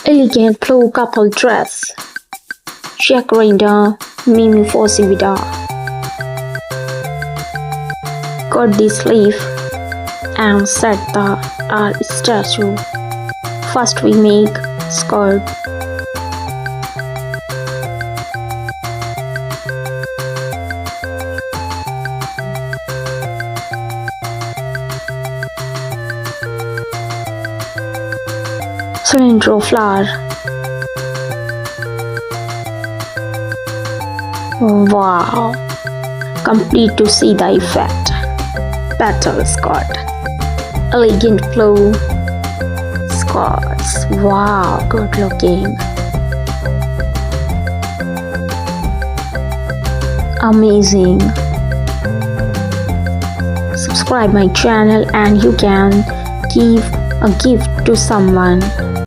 Elegant blue couple dress. Chakrenda Mimi Fosivida. Cut the sleeve and set the art statue. First we make skirt. Cilindro flower. Wow! Complete to see the effect. Petal skirt. Elegant blue skirts. Wow, good looking. Amazing. Subscribe my channel and you can give a gift to someone.